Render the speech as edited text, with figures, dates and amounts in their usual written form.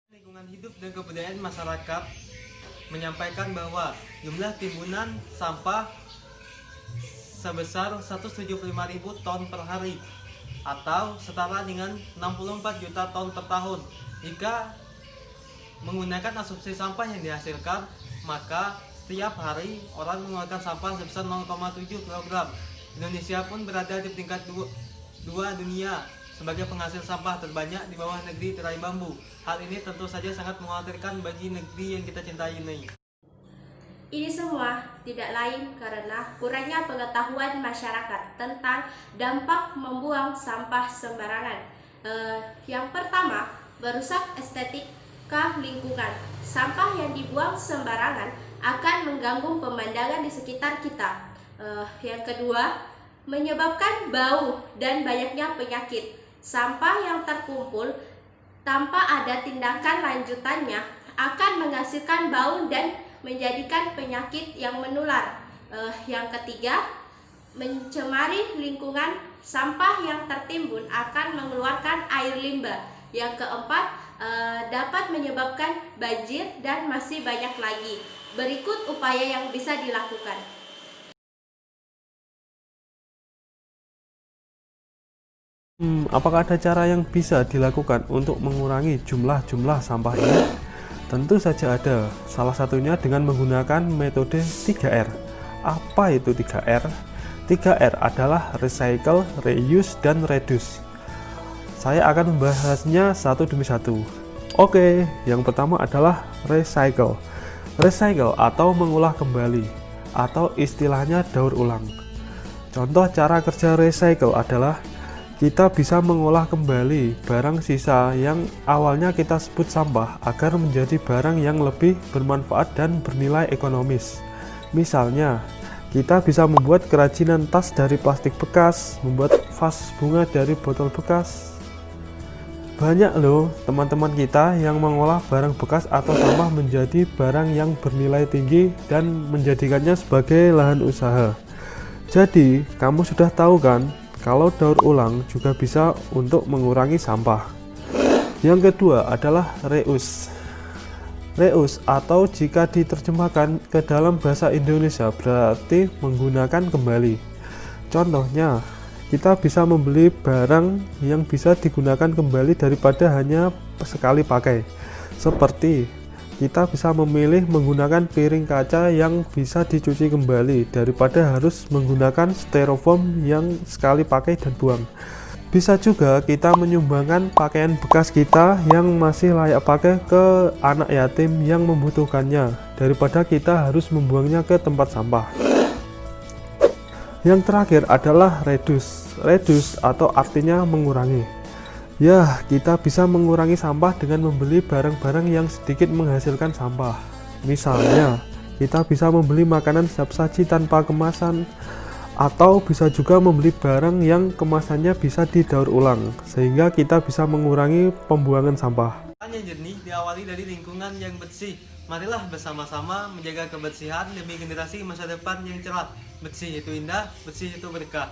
Lingkungan hidup dan kebudayaan masyarakat menyampaikan bahwa jumlah timbunan sampah sebesar 175.000 ton per hari atau setara dengan 64 juta ton per tahun. Jika menggunakan asumsi sampah yang dihasilkan, maka setiap hari orang mengeluarkan sampah sebesar 0,7 kg. Indonesia pun berada di peringkat 2 dunia sebagai penghasil sampah terbanyak di bawah negeri tirai bambu. Hal ini tentu saja sangat mengkhawatirkan bagi negeri yang kita cintai ini. Ini semua tidak lain karena kurangnya pengetahuan masyarakat tentang dampak membuang sampah sembarangan. Yang pertama, merusak estetika lingkungan. Sampah yang dibuang sembarangan akan mengganggu pemandangan di sekitar kita. Yang kedua, menyebabkan bau dan banyaknya penyakit. Sampah yang terkumpul tanpa ada tindakan lanjutannya akan menghasilkan bau dan menjadikan penyakit yang menular. Yang ketiga, mencemari lingkungan. Sampah yang tertimbun akan mengeluarkan air limbah. Yang keempat, dapat menyebabkan banjir dan masih banyak lagi. Berikut upaya yang bisa dilakukan. Apakah ada cara yang bisa dilakukan untuk mengurangi jumlah sampah ini? Tentu saja ada. Salah satunya dengan menggunakan metode 3R. Apa itu 3R? 3R adalah recycle, reuse, dan reduce. Saya akan membahasnya satu demi satu. Oke, yang pertama adalah recycle. Recycle atau mengolah kembali, atau istilahnya daur ulang. Contoh cara kerja recycle adalah kita bisa mengolah kembali barang sisa yang awalnya kita sebut sampah agar menjadi barang yang lebih bermanfaat dan bernilai ekonomis. Misalnya, kita bisa membuat kerajinan tas dari plastik bekas, membuat vas bunga dari botol bekas. Banyak loh teman-teman kita yang mengolah barang bekas atau sampah menjadi barang yang bernilai tinggi dan menjadikannya sebagai lahan usaha. Jadi, kamu sudah tahu kan? Kalau daur ulang juga bisa untuk mengurangi sampah. Yang kedua adalah reuse. Reuse atau jika diterjemahkan ke dalam bahasa Indonesia berarti menggunakan kembali. Contohnya, kita bisa membeli barang yang bisa digunakan kembali daripada hanya sekali pakai. Seperti kita bisa memilih menggunakan piring kaca yang bisa dicuci kembali daripada harus menggunakan styrofoam yang sekali pakai dan buang. Bisa juga kita menyumbangkan pakaian bekas kita yang masih layak pakai ke anak yatim yang membutuhkannya daripada kita harus membuangnya ke tempat sampah. Yang terakhir adalah reduce. Reduce atau artinya mengurangi. Ya, kita bisa mengurangi sampah dengan membeli barang-barang yang sedikit menghasilkan sampah. Misalnya, kita bisa membeli makanan siap saji tanpa kemasan, atau bisa juga membeli barang yang kemasannya bisa didaur ulang, sehingga kita bisa mengurangi pembuangan sampah. Yang jernih diawali dari lingkungan yang bersih. Marilah bersama-sama menjaga kebersihan demi generasi masa depan yang cerah. Bersih itu indah, bersih itu berkah.